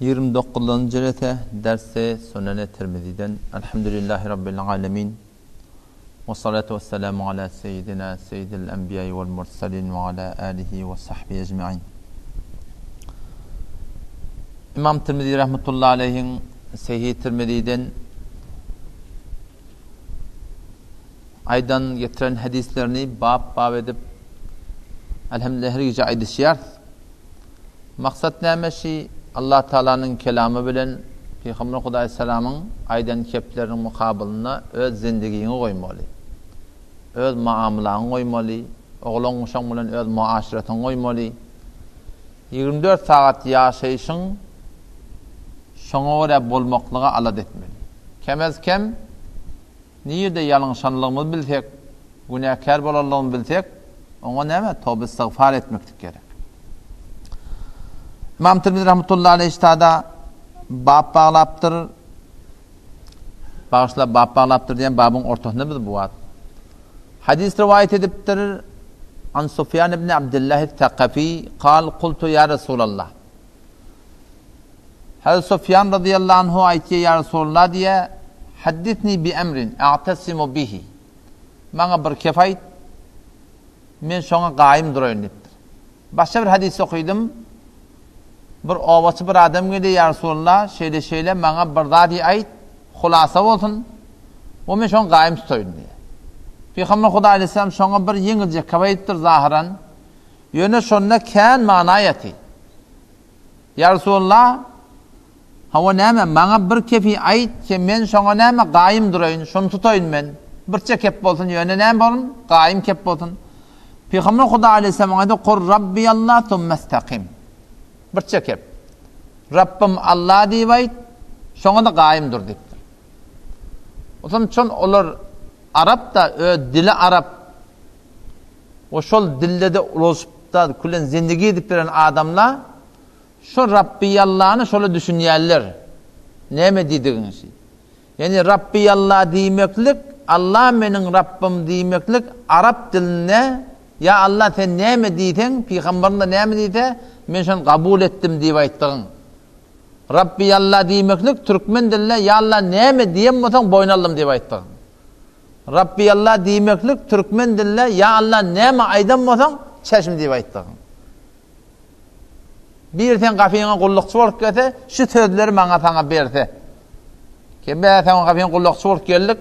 29. rete dersi Sunen-i Tirmizi'den Elhamdülillahi Rabbil Alemin ve salatu ve selamu ala seyyidina seyyidil enbiyayı vel mursalin ve ala alihi ve sahbihi ecma'in. İmam Tirmizi rahmetullahi aleyhin Sahih Tirmizi'den aydan getiren hadislerini bab edip elhamdülillah her gece aydışıyar. Maksat neymiş? Allah Teala'nın kelamı bilen Peygamber Huda Aleyhisselam'ın aydan keplerinin mukabilına öz zindigini koymalı. Öz muamelanı koymalı. Oğlun uşağın bilen öz muaşiretini koymalı. 24 saat yaşayışın şoňa göre bolmaklyga alat etmeli. Kemez kem niýede ýalňşanlygymyzy bilsek, günäkär bolarlygymy bilsek, oňa näme? Tövbe istiğfar etmekdik gerek. İmam Tirmizi rahmetullahi aleyh istada bab bağlaptır. Bağışla bab bağlaptır diyen babın ortasında biz bu ad. Hadis rivayet ediptir. An Sufyan ibn Abdullah el-Thaqafi قال قلت ya Resulallah. Hazreti Sufyan radıyallahu anhu aytiye ya Resulullah diye haddithni bi emrin a'tasimu bihi. Bana bir kefayt men şoňa gaýym duraýyn dipdir. Başga bir hadis okuydum. Bir owaçy bir adam geldi ya Resulullah şeýle bana bir zady aýt hulasa bolsun. O men şoň gaýym tutaýyn diye. Peygamber Huda aleyhisselam şoňa bir ýeňilje kabaýtdyr zahiran. Ýöne şonda kän manaýaty. Ya Resulullah hawa näme bana bir kefi aýt ki men şoňa näme gaýym duraýyn, şonu tutaýyn men. Birçe kep bolsun, ýöne näme bolsun? Gaýym kep bolsun. Peygamber Huda aleyhisselam aýdy: "Qur Rabbiyallah thumma istaqim." Birçe kep. Rabbim Allah diýip aýt, şoňa da gaýym dur diýipdir. Otam çon olar Arap da dili Arap. O şol dilde de ulaşıp da kulen zindigi edip bilen adamlar şu Rabbiyallah'ını şöyle düşünýärler. Näme diýdigiňi? Yani Rabbiyallah diýmeklik, Allah meniň Rabbim diýmeklik Arap diline ya Allah sen näme diýsen, Peygamberinde näme diýse, men şonu kabul etdim diýip aýtdygyň. Rabbiyallah diýmeklik türkmen diline ya Allah näme diýen bolsaň boyun aldım diýip aýtdygyň. Rabbiyallah diýmeklik türkmen diline ya Allah näme aýdan bolsaň çeşim diýip aýtdygyň. Bir sen gafiňe gullukçy bolup gelse, şu sözleri maňa taňa berse. Kembe sen gafiňe gullukçy bolup geldik.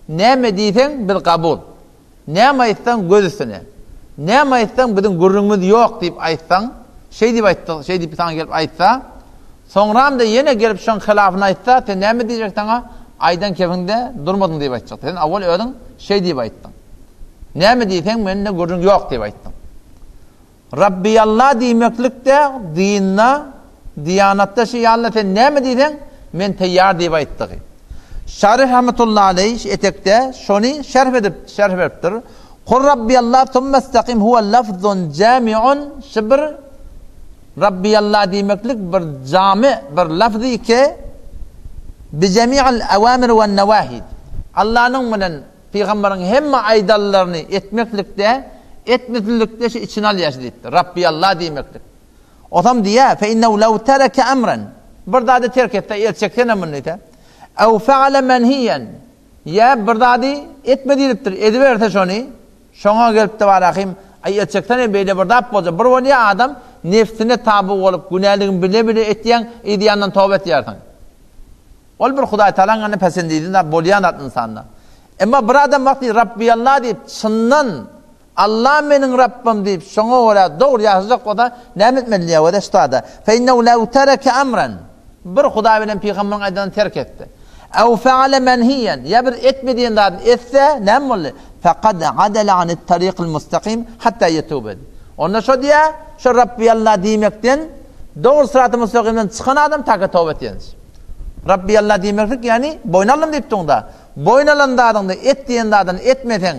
Näme diýsen bil kabul. Näme aýtsaň göz üstüne. Näme aýtsaň biziň gurrunmyz ýok diýip aýtsaň, şey diýip taňa gelip aýtsa, soňram da ýene gelip şoň hilafyny aýtsa, sen näme diýjek taňa? Aydan kefinde durmadyň diýip aýtjak. Sen awal ödüň şey diýip aýtdyň. Näme diýsen mende gurrun ýok diýip aýtdyň. Rabbiyallah diýmeklik de dinna, diyanatda şey Allah sen näme diýsen men teýýar diýip aýtdygy. Şarih rahmetullahi aleyh etekde şonu şerh beripdir. Qur Rabbiyallah thumma istaqim huwa lafzun jami'un şibr. Rabbiyallah diýmeklik bir jami, bir lafzy ki bi jami'il awamir we nawahi. Allah'ın bilen Peygamberin hemme aýdallaryny etmeklikde, etmeklikde şu içine alýar diýipdir. Rabbiyallah diýmeklik. Otam diýär fe innehu law taraka amran. Bir zady terk etse elçekden emrinde. Aw fa'ala manhiyan. Ya bir zady etme diýipdir. Ediberse şonu, şoňa gelip de barahim ay elçekden beýle bir zat bolsa, bir wani adam nefsine tabi bolup günäligini bile etýän ediýandan tawba etýärdiň. Ol bir Hudaý Teala'nın pesendiydi da bolyan insanlar. Ama bir adam vakti Rabbiyallah deyip çyndan Allah meniň Rabbim deyip şoňa göre dogry ýaşajak bolsa näme etmeli ýa wada ştada. Fe innehu law taraka amran. Bir Hudaý bilen Peýgamberiň aýdan terk etdi. Aw fa'ala manhiyan. Ya bir etmediýän zat etse näme boldy? Faqad adala anit tariqil mustaqim hatta yatuba. Onda şo diýä, şo Rabbiyallah diýmekden dogry sıraty mustaqimden çykan adam taýga tawba etýär. Rabbiyallah diýmeklik yani boyun alym diýipdiň da. Boyun alandadyň da etdiýän dadan etmesen,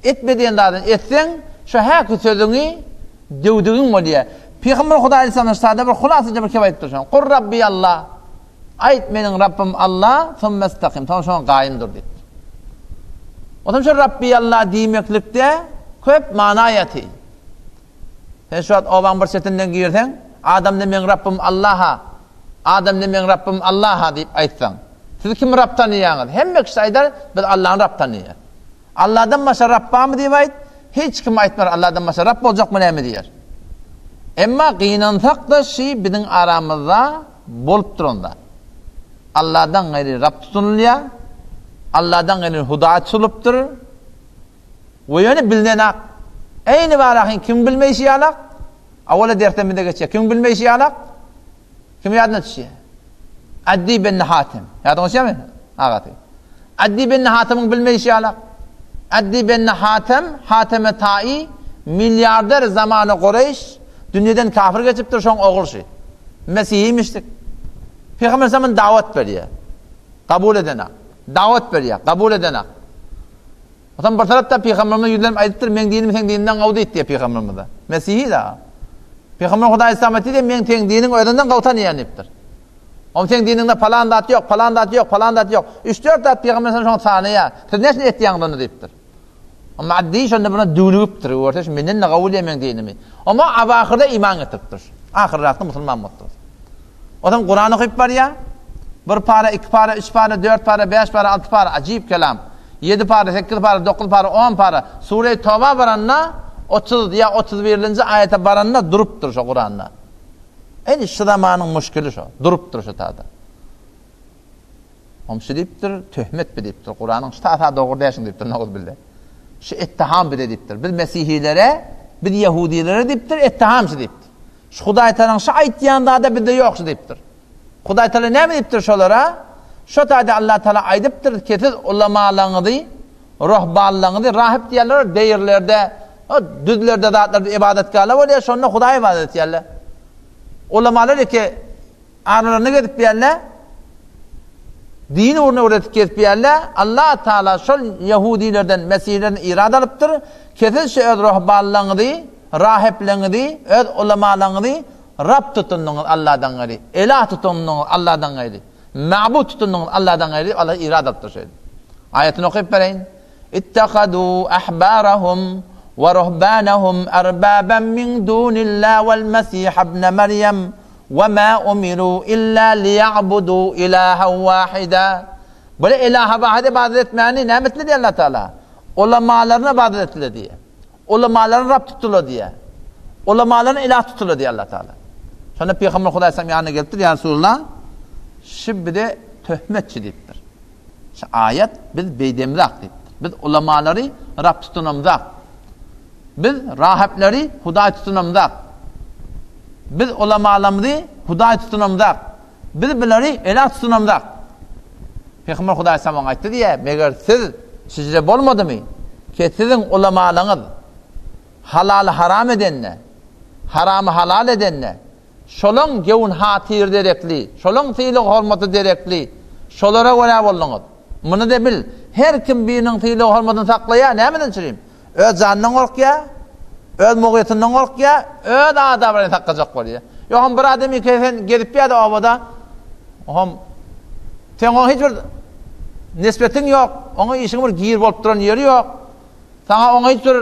etmediýän dadan etsen, şu häki sözüňi döwdügiň bolýar. Peygamber Huda aleyhisselam sada bir hulasaja bir kebayt durşan. Qur Rabbiyallah. Aýt meniň Rabbim Allah, thumma istaqim. Taň şoň gaýymdyr diýip. Otam şu Rabbiyallah diýmeklikde köp manaýaty. Sen şu owan bir setinden girsen, adam da men Rabbim Allah'a Adam demeyin Rabbim Allah deyip aytsan. Siz kim Rabb tanıyanız? Hemme kişi aytar, biz Allah'ın Rabb tanıyar. Allah'dan başa Rabb'a mı deyip ayt? Hiç kim aytmar Allah'dan başa Rabb olacak mı ne mi diyer. Emma kıyınansak da şey bizim aramızda bolup durunda. Allah'dan gayri Rabb tutunuluyor. Allah'dan gayri huda tutuluptur. Ve yönü bilinenak. Eyni var kim bilmeyi şey alak? Avvala derteminde geçiyor. Kim bilmeyi şey alak? Kim yadına düşüyor? Addi ben Hatim. Yadına düşüyor mu? Ağatı. Addi ben Hatim'in bilmeyi şey alak. Addi ben Hatim, Hatem-i Ta'i milyarder zamanı Kureyş dünyadan kafir geçiptir şoň oğul şey. Mesihiymiştik. Peygamber zaman davet veriyor. Kabul edene. Davet veriyor. Kabul edene. Otan bir tarafta Peygamberimiz yüzlerim ayıptır. Men dinim sen dininden gavda et diye Peygamberimiz da. Mesihi da. Peygamber Huda İslameti de men ten dinin oyundan gavtan yiyeniptir. Om sen dininde falan dat yok, falan dat yok, falan dat yok. 3-4 dat Peygamber sana şoň saniye. Siz näçe etdiňiňden deyipdir. Ama addi şonda buna dülüpdir. Ortaş menden gavul yemen dinimi. Ama ahirde iman etipdir. Ahirette musulman bolupdir. Otan Kur'an okuyup var ya. Bir para, 2 para, 3 para, 4 para, 5 para, 6 para ajib kelam. 7 para, 8 para, 9 para, 10 para. Sure-i Tawba baranna 30 ya 31-nji ayete baranna durupdur şu Kur'an'da. Eni şu zamanın müşkili şu. Durupdur şu tada. Omşu deyipdir, töhmet bedipdir. Kur'an'ın şu tada doğru değişin deyipdir. Nağız bildi. Şu ettiham bedipdir. Biz Mesihilere, biz Yahudilere deyipdir, ettiham şu deyipdir. Şu Hudaý Taala şu aytýanda da bizde yok şu deyipdir. Hudaý Taala näme deyipdir şolara? Şu taýda Allah Taala aýdypdyr, kesiz ulamalaryňyzy, ruhbanlaryňyzy rahip diýerler, deýirlerde, düzlerde zatlarda ibadet kala bolýar, şonda Hudaý ibadet diýerler. Ulamalar ki aralarına gidip diýerler, din uğruna öğretip kesip diýerler, Allah Taala şol Yahudilerden, Mesihlerden irad alıpdyr, kesiz şu öz ruhbanlaryňyzy, rahipleňizi, öz ulamalaryňyzy Rabb tutunduğun Allah'dan gayri, elah tutunduğun Allah'dan gayri, ma'bud tutunduğun Allah'dan gayri, Allah irad ettir şey. Ayetini okuyup vereyin. İttekadû ahbârahum ve ruhbânahum erbâben min dûnillâh vel mesîh ibne Meryem ve mâ umirû illâ liya'budû ilâhen vâhidâ. Böyle ilaha vahid ibadet etmeyeni ne metli diye Allah Teala. Ulamalarına ibadet etli diye. Ulamaların Rabb tutulu diye. Ulamaların ilah tutulu diye Allah Teala. Sonra Peygamber Hudaý Aleyhisselam yanına gelipdir ya Resulullah. Şimdi de töhmetçi deyipdir. Şu ayet biz beydemizak deyipdir. Biz ulamaları Rabb tutunamızak. Biz rahipleri Hudaý tutunamızak. Biz ulamalarımızı Hudaý tutunamızak. Biz bileri ilah tutunamızak. Peygamber Hudaý Aleyhisselam aytdı diye, meger siz sizce bolmadı mı? Ki sizin ulamalarınız halal haram edenle, haramı halal edenle, şolun gevun hatir derekli, şolun tiýlik hormaty derekli, şolara göre bolluňuz. Muny da bil, her kim biriniň tiýlik hormatyny saklaýar, nämeden çyryp? Öz janynyň gorkýa, öz mugytynyň gorkýa, öz adabyny saklajak bolýar. Ýogam bir adamy kesen gelip ýa-da obada, hom teňe hiç bir nisbetiň ýok, oňa işiň bir gir bolup duran ýeri ýok. Saňa oňa hiç bir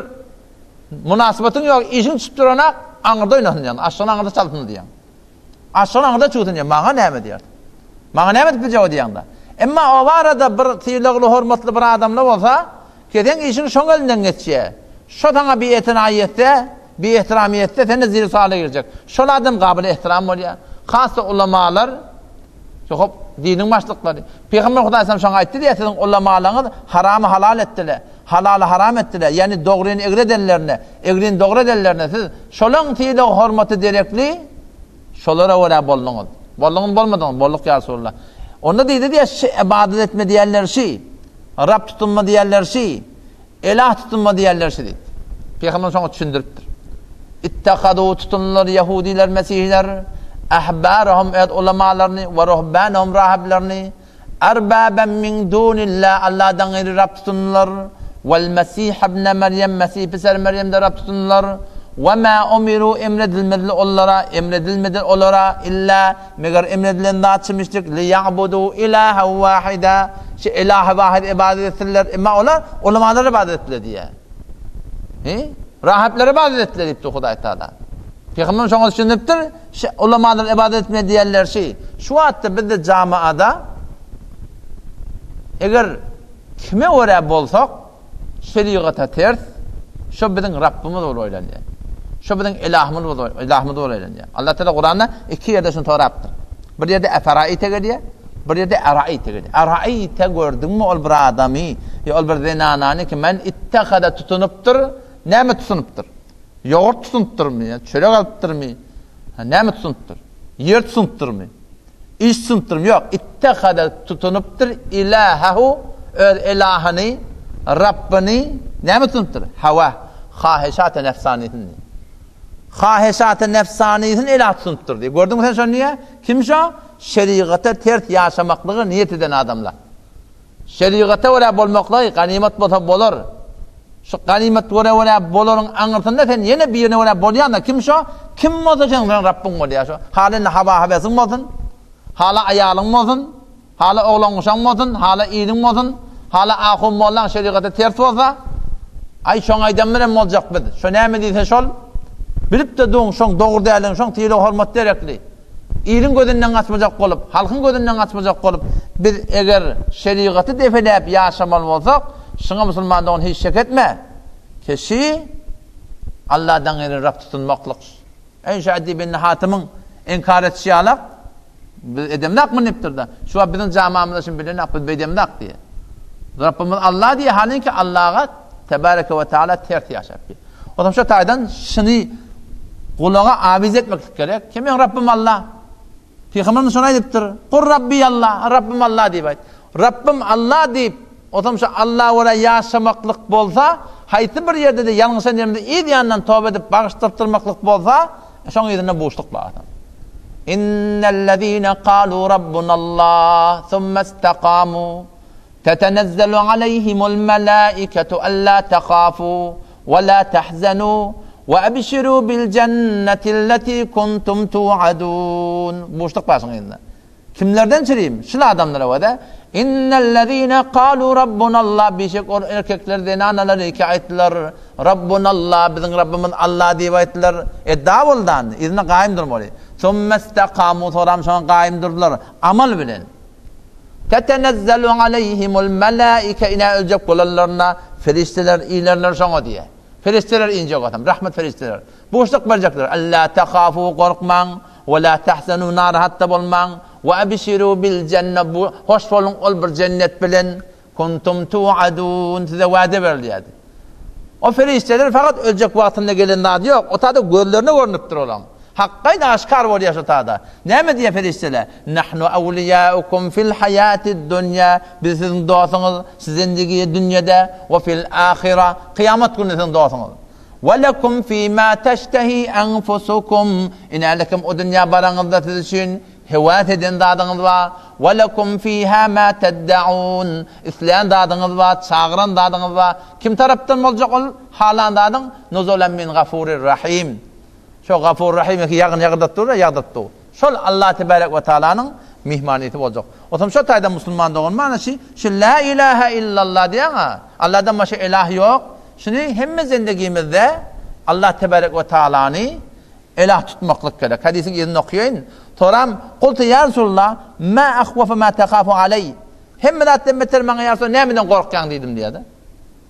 munasabatyň ýok, işiň çykyp durana aňyrda oýnasyn, aşağı aňyrda çalsyn diýen. Aşağı aňyrda çyksyn, maňa näme diýer? Maňa näme diýip jogap diýende? Emma o arada bir tiýlikli hormatly bir adamla bolsa, keden işiň şoň elinden geçýär. Şo taňa bir etinayetde, bir ihtiramiyetde seni zil sala girecek. Şol adam gabil ihtiram bolýar. Hassa ulamalar, çok dinin başlyklary. Peygamber Hudaý Aleyhisselam şoň aýtdy diýe, siziň ulamalaryňyz haramy halal etdiler, halaly haram etdiler. Yani dogryny egri edenlerine, egriň dogry edenlerine siz şolaň tiýlik hormaty derekli, şolara wara bolluňuz. Bolluňuz bolmadyň, bolluk ya Resulullah. Onda diýdi diýe, ibadet etme diýerler şey, Rabb tutunma diýerler şey, elah tutunma diýerler şey diýdi. Peygamber şoň düşündiripdir. İttekadû tutunlar Yahudiler, Mesihler, ahbârahum ed ulamalarını ve ruhbânahum rahiblerini erbâben min dûnillâh Allah'dan gayri Rabb tutunlar vel mesih ibne Meryem Mesih piser Meryem'de Rabb tutunlar ve mâ umirû emredilmedi onlara illa meger emredilen dağıtmıştık li ya'budû ilâhen vâhida şu ilâhe vâhid ibadet ettiler ama onlar ulamaları ibadet ettiler diye. Rahipleri ibadet ettiler deyipti Hudaý Taala. Peygamber şoňa düşünipdir, ulamalar ibadet etme diýerler şey. Şu wagtda bizde jamaada eger kime öre bolsak, şeriata ters, şu biziň Rabbimiz bolup oýlanýar. Şu biziň ilahymyz bolup oýlanýar. Allah Teala Kur'an'da iki ýerde şunu torapdyr. Bir ýerde efaraite diýär, bir ýerde araite diýär. Araite gördüňmi ol bir adamy, ýa ol bir zenanany ki men ittehada tutunypdyr, näme tutunypdyr? Yoğurt tutunypdyrmy, çörek alypdyrmy? Näme tutunypdyr? Yer tutunypdyrmy? İş tutunypdyrmy? Ýok, ittehada tutunypdyr ilahahu, öz ilahany, Rabbini näme tutunypdyr? Hawa, hahisat-ı nefsaniýetini. Hahisat-ı nefsaniýetini ilah tutunypdyr diýip. Gördüňmi sen şonu niýe? Kim şo? Şeriata ters ýaşamaklygy niýet eden adamlar. Şeriata wala bolmakly ganimet bolsa bolar. Şu ganimet wala bolaryň aňyrtynda sen ýene birine wala bolýanda kim şo? Kim bolsa sen Rabbiň bolýar şo. Halyn hawa hawasyň bolsun, hala aýalyň bolsun, hala oglanşaň bolsun, hala ýylyň bolsun, hala ahum bolan şeriata ters bolsa, ay şoň aýdan bilen boljak biz. Şo näme diýse şol? Bilip de doň şoň dogry däliň şoň tiýle hormat derekli. İlim gözünden açmajak bolup, halkın gözünden açmajak bolup, biz eger şeriaty defeläp ýaşamal bolsak, şoňa musulmandygyň hiç şek etme. Keşi Allah'dan gaýry Rabb tutunmaklyk. Eýşadi bin Hatim'in inkar etşi alak, biz edemnak mı nipdirdi? Şu biziň jamamyzda şun bilenak, biz edemnak diýe. Rabbimiz Allah diýe, halinki Allah'a tebareke ve taala ters ýaşap. Otam şu taýdan şunu kulağa aviz etmek gerek. Kimin Rabbim Allah? Peygamberimiz şonu aýdypdyr. Qur Rabbi Allah, Rabbim Allah diýip aýt. Rabbim Allah diýip, otam şu Allah wala ýaşamaklyk bolsa, haýsy bir ýerde de ýalňyşan ýerde ýandan tawba edip bagışdyrmaklyk bolsa, şoň ýerine boşluk bar. İnnellezîne qâlû rabbunallah thumma istaqâmû tetenezzalu aleyhimul melâiketu allâ tehâfû ve lâ tehzenû وَأَبْشِرُوا بِالْجَنَّةِ الَّتِي كُنْتُمْ تُوعَدُونَ. Boşluk başın yerinde. Kimlerden çireyim? Şunu adamlara var da. İnnellezîne qâlû rabbunallah. Bişek o erkeklerden analar iki ayettiler. Rabbunallah. Bizim Rabbimiz Allah diye ayettiler. Davuldan. İzine kaim durmalı. Sümme istekâmû. Sonra şuna kaim durdular. Amal bilen. Tetenezzelu aleyhimul melâike. İne ölecek olanlarına ferişteler, iyilerler şuna diye. Ferişteler inecek adam, rahmet ferişteler. Boşluk verecekler. Allah tehâfû, korkman, ve la tehzenû, narahatta bolman, ve ebşirû bil cennet, hoş olun ol bir cennet bilen, kuntum tu'adûn, size vaade verildi. O ferişteler fakat ölecek vaktinde gelen nadı yok. O tadı gözlerine görünüptür olan. Hakkayda aşkar var yaş o tadı. Ne diye ferişteler? Nahnu evliyâukum fil hayâtid dünya. Biz sizin doğasanız, sizin dünyada ve fil ahira. Kıyamet günü sizin doğasanız. Ve lekum fîmâ teştehi enfusukum. İnâlekum o dünya baranızda siz için hevat edin dadınız var. Ve lekum fîhâ mâ tedda'ûn. İsleyen dadınız var, çağıran dadınız var. Kim taraftan olacak ol? Halan dadın. Nuzulen min gafûrir rahîm. Şu Gafur Rahim ki yağdatdı. Şol Allah Tebarek ve Teala'nın mihmaniyeti olacak. Otam şu tayda Müslüman doğun manası şu la ilahe illallah diye Allah'dan başka ilah yok. Şunu hem zindagimizde Allah Tebarek ve Teala'nı ilah tutmaklık gerek. Hadisin yerini okuyun. Toram kultu ya Resulullah ma akhwafa ma tekhafu aleyh. Hem zaten bitirmen ya Resulullah nemeden korkuyan dedim diye de.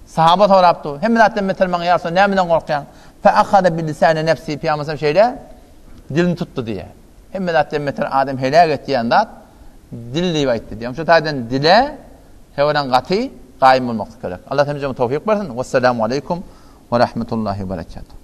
Sahaba soraptı. Hem zaten bitirmen ya Resulullah nemeden korkuyan. فَأَخَذَ بِلِسَانِ نَفْسِي Peygamber şeyle dilini tuttu diye. Hem zaten meter Adem helak ettiği anda dilli rivayet diyor. Şu taydan dile hevadan qati qaim olmak gerek. Allah temizleme tevfik versin. Vesselamu aleyküm ve rahmetullahi ve berekatuhu.